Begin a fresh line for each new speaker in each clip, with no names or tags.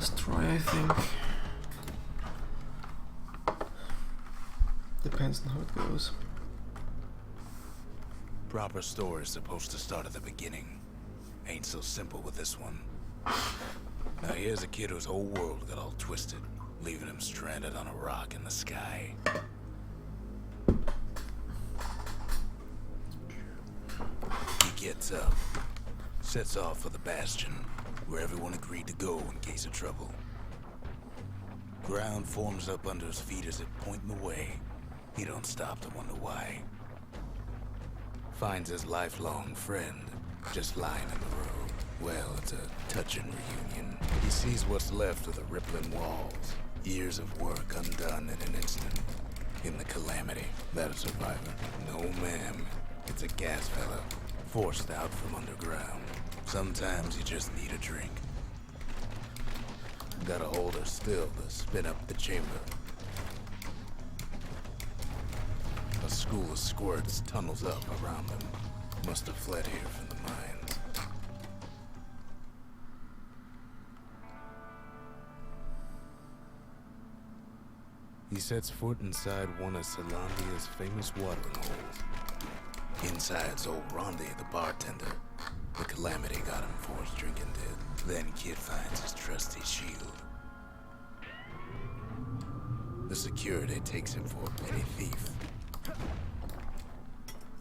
last try, I think. Depends on how it goes.
Proper story's supposed to start at the beginning. Ain't so simple with this one. Now here's a kid whose whole world got all twisted, leaving him stranded on a rock in the sky. He gets up, sets off for the Bastion, where everyone agreed to go in case of trouble. Ground forms up under his feet as it pointing the way. He don't stop to wonder why. Finds his lifelong friend just lying in the road. Well, it's a touching reunion. He sees what's left of the rippling walls. Years of work undone in an instant. In the calamity, that a survivor? No, ma'am. It's a gas fella, forced out from underground. Sometimes you just need a drink. Gotta hold her still to spin up the chamber. A school of squirts tunnels up around them. Must have fled here from the mines. He sets foot inside one of Salandia's famous watering holes. Inside's old Rondi, the bartender. The calamity got him for his drinking did. Then kid finds his trusty shield. The security takes him for a petty thief.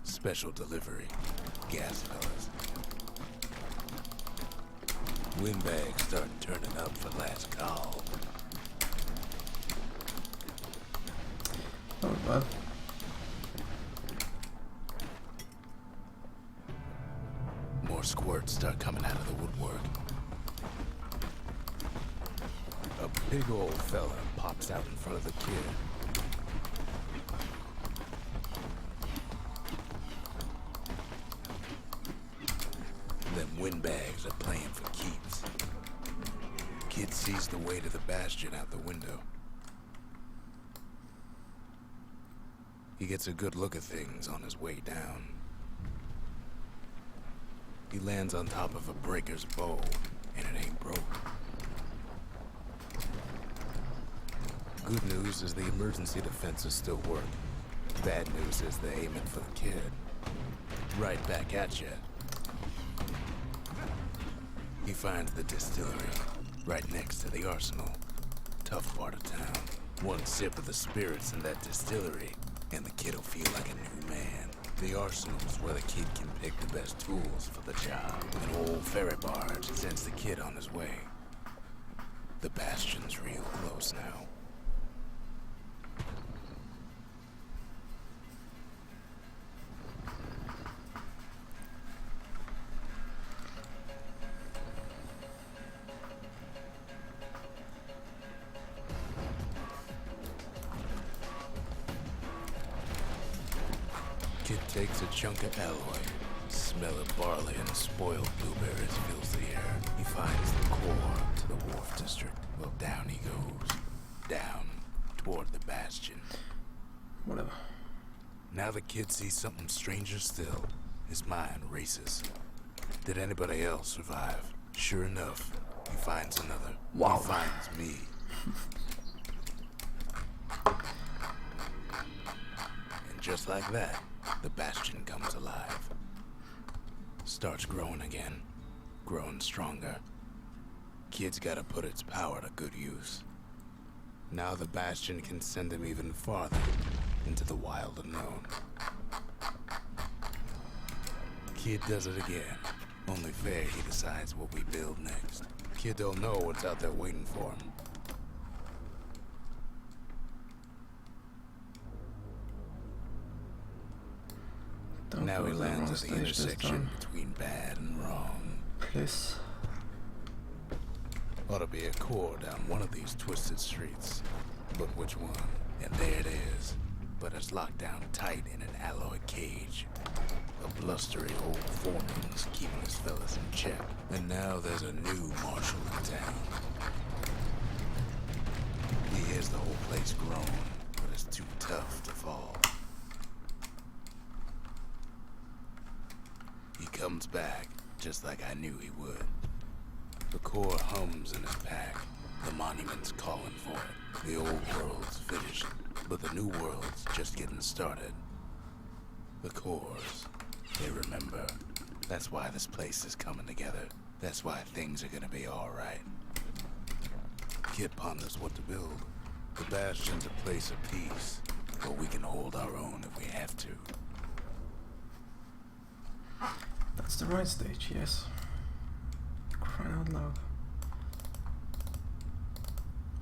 Special delivery. Gas fellas. Windbags start turning up for last call.
Not bad.
More squirts start coming out of the woodwork. A big old fella pops out in front of the kid. Them windbags are playing for keeps. Kid sees the way to the Bastion out the window. He gets a good look at things on his way down. He lands on top of a breaker's bow, and it ain't broke. Good news is the emergency defenses still work. Bad news is they're aiming for the kid. Right back at you. He finds the distillery, right next to the arsenal. Tough part of town. One sip of the spirits in that distillery, and the kid'll feel like a new man. The arsenal's where the kid can pick the best tools for the job. An old ferry barge sends the kid on his way. The Bastion's real close now. Kid takes a chunk of alloy. Smell of barley and spoiled blueberries fills the air. He finds the core to the wharf district. Well, down he goes. Down, toward the Bastion.
Whatever.
Now the kid sees something stranger still. His mind races. Did anybody else survive? Sure enough, he finds another.
Wow.
He finds me. And just like that, the Bastion comes alive. Starts growing again. Growing stronger. Kid's gotta put its power to good use. Now the Bastion can send him even farther into the wild unknown. Kid does it again. Only fair he decides what we build next. Kid don't know what's out there waiting for him.
Don't
Now
go
he
to the wrong
lands at the
stage this
intersection
time.
between bad and wrong.
Please.
Ought to be a core down one of these twisted streets. But which one? And there it is. But it's locked down tight in an alloy cage. A blustery old foreman's keeping his fellas in check. And now there's a new marshal in town. He hears the whole place groan, but it's too tough to fall. He comes back, just like I knew he would. The core hums in his pack, The monument's calling for it. The old world's finished, but the new world's just getting started. The cores, they remember. That's why this place is coming together. That's why things are gonna be alright. Kid ponders what to build. The Bastion's a place of peace, but we can hold our own if we have to.
That's the right stage, yes. Crying out loud.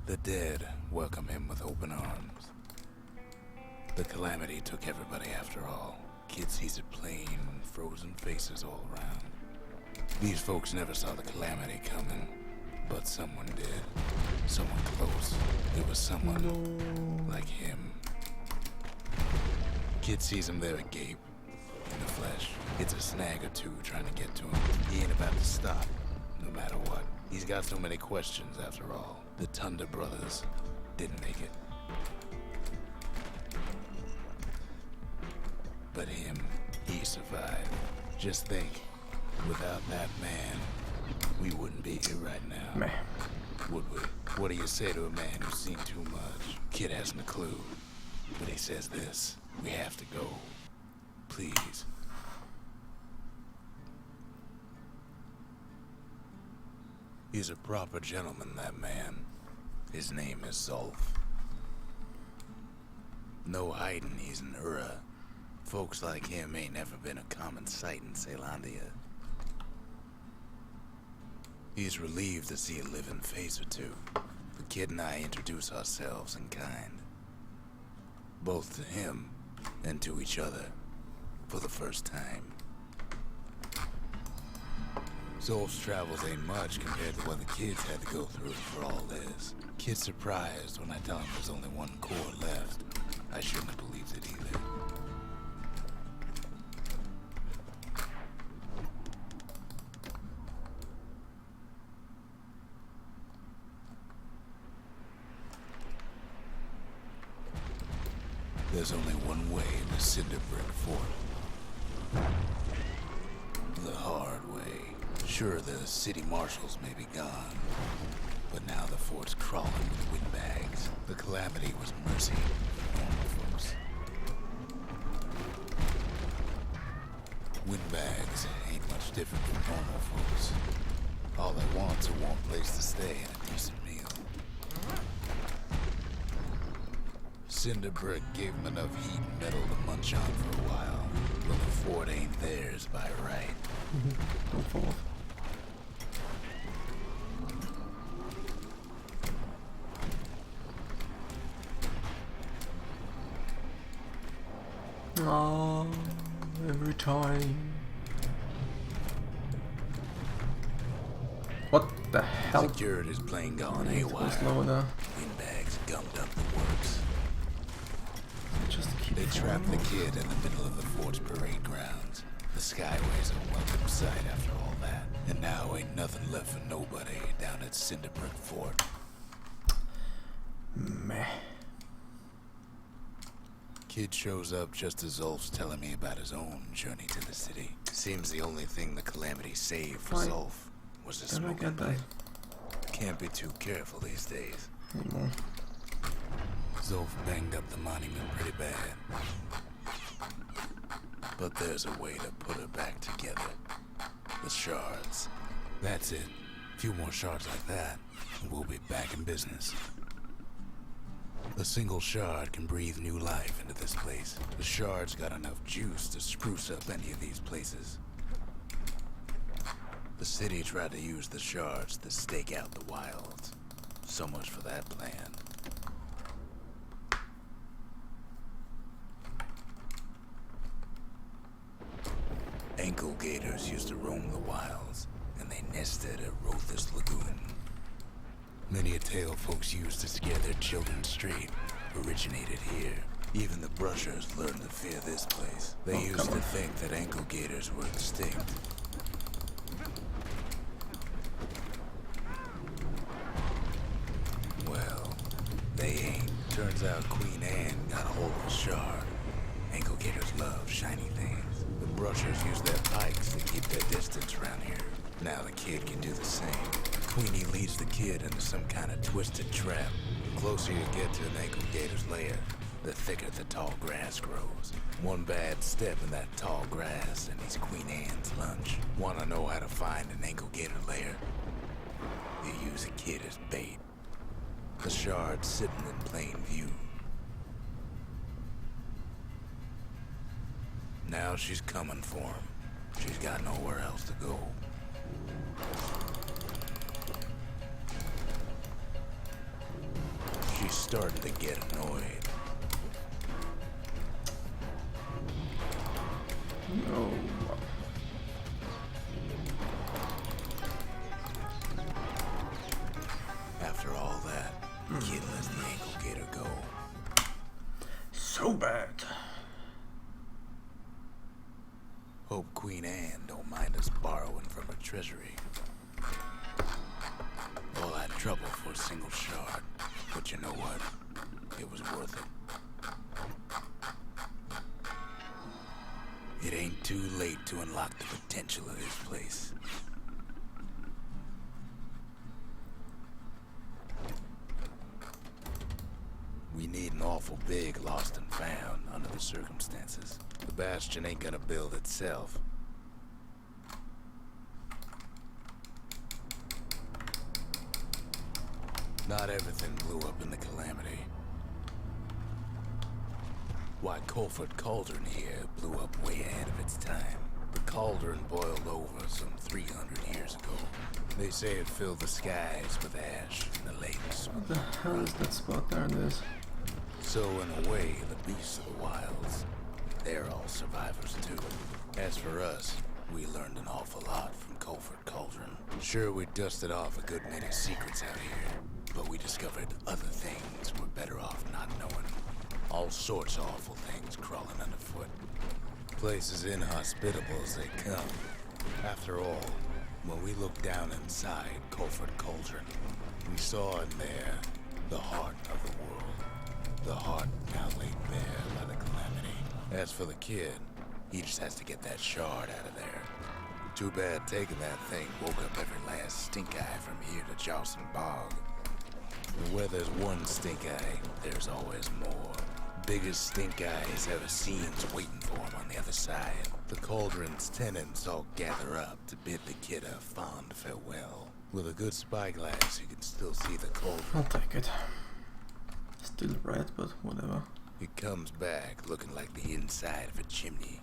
The dead welcome him with open arms. The calamity took everybody after all. Kid sees it plain, frozen faces all around. These folks never saw the calamity coming, but someone did. Someone close. It was someone like him. Kid sees him there agape, in the flesh. It's a snag or two trying to get to him. He ain't about to stop, no matter what. He's got so many questions after all. The Thunder brothers didn't make it. But him, he survived. Just think, without that man, we wouldn't be here right now.
Meh.
Would we? What do you say to a man who's seen too much? Kid hasn't a clue. But he says this, we have to go. Please. He's a proper gentleman, that man. His name is Zolf. No hiding he's an Ura. Folks like him ain't never been a common sight in Caelondia. He's relieved to see a living face or two. The kid and I introduce ourselves in kind. Both to him and to each other. For the first time. Zolf's travels ain't much compared to what the kids had to go through for all this. Kid's surprised when I tell him there's only one core left. I shouldn't have believed it either. There's only one way in the Cinder Brick Fort. The hard way. Sure, the city marshals may be gone, but now the fort's crawling with windbags. The calamity was mercy for normal folks. Windbags ain't much different from normal folks. All they want's a warm place to stay and a decent meal. Cinder Brick gave them enough heat and metal to munch on for a while, but the fort ain't theirs by right.
Don't fall off. Oh, every time. What the hell?
Security's plane gone haywire.
Slow there.
Windbags gummed up the works.
Just keep
They trapped the
falling off.
kid in the middle of the fort's parade grounds. The Skyway's a welcome sight after all that. And now ain't nothing left for nobody down at Cinder Brick Fort.
Meh.
Kid shows up just as Zolf's telling me about his own journey to the city. Seems the only thing the calamity saved for
Why
Zolf was his
did I
smoking
get that
pipe. Can't be too careful these days.
anymore?
Zolf banged up the monument pretty bad. But there's a way to put it back together. The shards. That's it. A few more shards like that, and we'll be back in business. A single shard can breathe new life into this place. The shard's got enough juice to spruce up any of these places. The city tried to use the shards to stake out the wilds. So much for that plan. Ankle gators used to roam the wilds, and they nested at Rothus Lagoon. Many a tale folks used to scare their children straight originated here. Even the brushers learned to fear this place. They used to think that ankle gators were extinct. Well, they ain't. Turns out Queen Anne got a hold of a shard. Ankle gators love shiny things. The brushers use their pikes to keep their distance around here. Now the kid can do the same. Queenie leads the kid into some kind of twisted trap. The closer you get to an ankle gator's lair, the thicker the tall grass grows. One bad step in that tall grass and he's Queen Anne's lunch. Wanna know how to find an ankle gator lair? You use a kid as bait. The shard sitting in plain view. Now she's coming for him. She's got nowhere else to go. She's starting to get annoyed.
No.
After all that, kid lets the ankle gator go.
So bad.
Hope Queen Anne don't mind us borrowing from her treasury. All that trouble for a single shard. But you know what? It was worth it. It ain't too late to unlock the potential of this place. We need an awful big lost and found under the circumstances. The Bastion ain't gonna build itself. Not everything blew up in the calamity. Why, Colford Cauldron here blew up way ahead of its time. The cauldron boiled over some 300 years ago. They say it filled the skies with ash and the lakes.
What the hell is that spot there in this?
So in a way, the beasts of the wilds, they're all survivors too. As for us, we learned an awful lot from Colford Cauldron. Sure, we dusted off a good many secrets out here, but we discovered other things we're better off not knowing. All sorts of awful things crawling underfoot. Places inhospitable as they come. After all, when we looked down inside Colford Cauldron, we saw in there the heart of the world. The heart now laid bare by the calamity. As for the kid, he just has to get that shard out of there. Too bad taking that thing woke up every last stink eye from here to Charleston Bog. And where there's one stink eye, there's always more. Biggest stink eye he's ever seen's waiting for him on the other side. The cauldron's tenants all gather up to bid the kid a fond farewell. With a good spyglass, you can still see the cauldron.
I'll take it. Still red, but whatever.
He comes back looking like the inside of a chimney.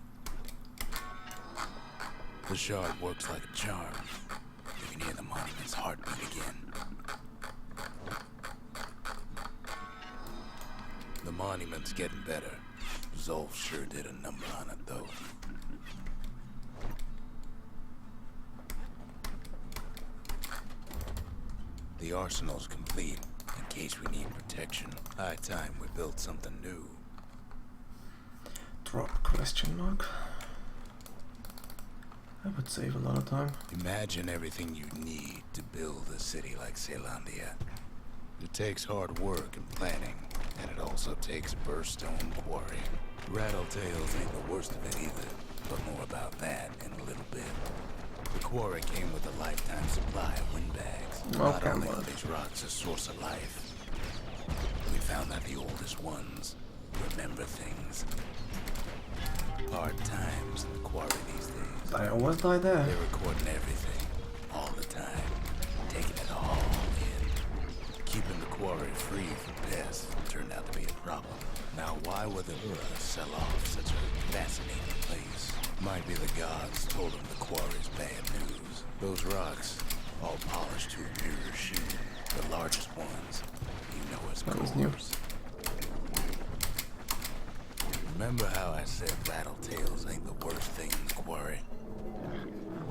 The shard works like a charm. You can hear the monument's heartbeat again. The monument's getting better. Zolf sure did a number on it, though. The arsenal's complete, in case we need protection. High time we built something new.
Drop question mark. That would save a lot of time.
Imagine everything you need to build a city like Caelondia. It takes hard work and planning, and it also takes burstone quarry. Rattletails ain't the worst of it either, but more about that in a little bit. The quarry came with a lifetime supply of windbags. Not
Okay,
only
well.
are these rocks a source of life, we found that the oldest ones remember things. Hard times in the quarry these days.
I always die there.
They're recording everything, all the time, taking it all in. Keeping the quarry free from pests turned out to be a problem. Now, why would the Ura sell off such a fascinating place? Might be the gods told them the quarry's bad news. Those rocks, all polished to a mirror sheen, the largest ones, you know as
That was new.
cores. Remember how I said Rattletails ain't the worst thing in the quarry?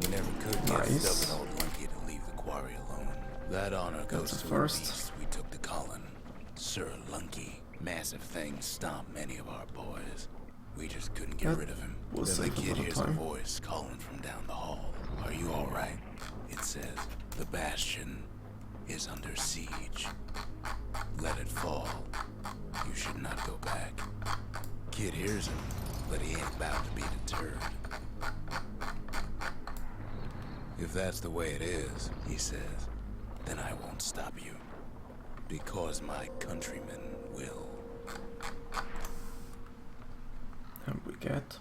We never could get
Nice.
stubborn old Lunky to leave the quarry alone. That honor goes
That's a
to
first.
the beast we took to Colin, Sir Lunky. Massive things stomped many of our boys. We just couldn't get
That
rid of him.
was
Then the
safe a
kid
lot of
hears a
time.
voice calling from down the hall. Are you all right? It says, the Bastion is under siege. Let it fall. You should not go back. Kid hears him, but he ain't about to be deterred. If that's the way it is, he says, then I won't stop you. Because my countrymen will.
And we get...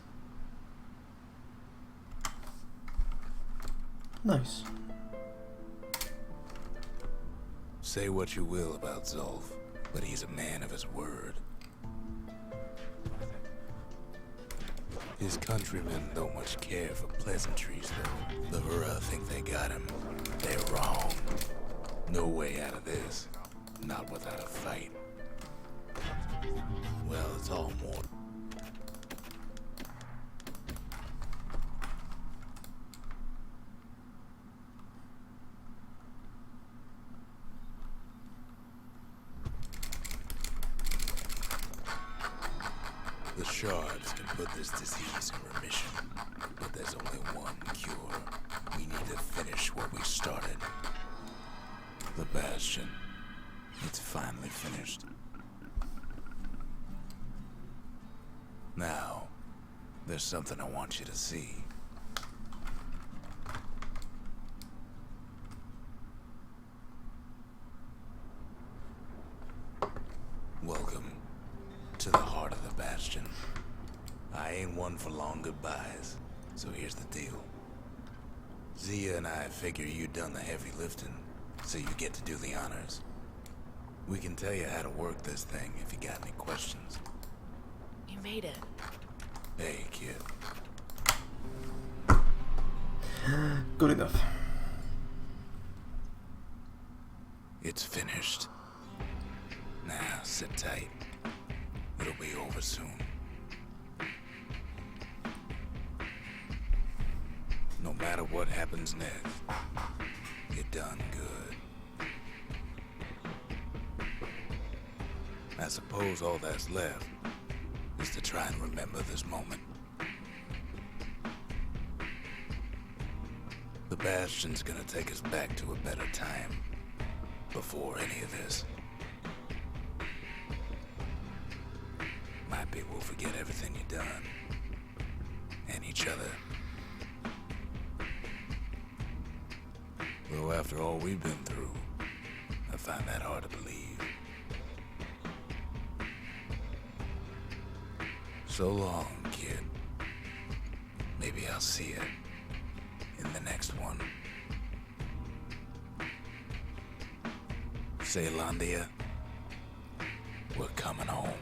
Nice.
Say what you will about Zolf, but he's a man of his word. His countrymen don't much care for pleasantries, though. The Hura think they got him. They're wrong. No way out of this. Not without a fight. Well, it's all more. The shards can put this disease in remission, but there's only one cure. We need to finish what we started. The Bastion. It's finally finished. Now, there's something I want you to see. Welcome to the heart of the Bastion. I ain't one for long goodbyes, so here's the deal. Zia and I figure you done the heavy lifting, so you get to do the honors. We can tell you how to work this thing if you got any questions.
You made it.
Hey, kid.
Good enough.
It's finished. Now, sit tight. It'll be over soon. No matter what happens next, you're done good. I suppose all that's left is to try and remember this moment. The Bastion's gonna take us back to a better time before any of this. Might be we'll forget everything you've done and each other. Though after all we've been through, I find that hard to believe. So long, kid. Maybe I'll see you in the next one. Say, Landia, we're coming home.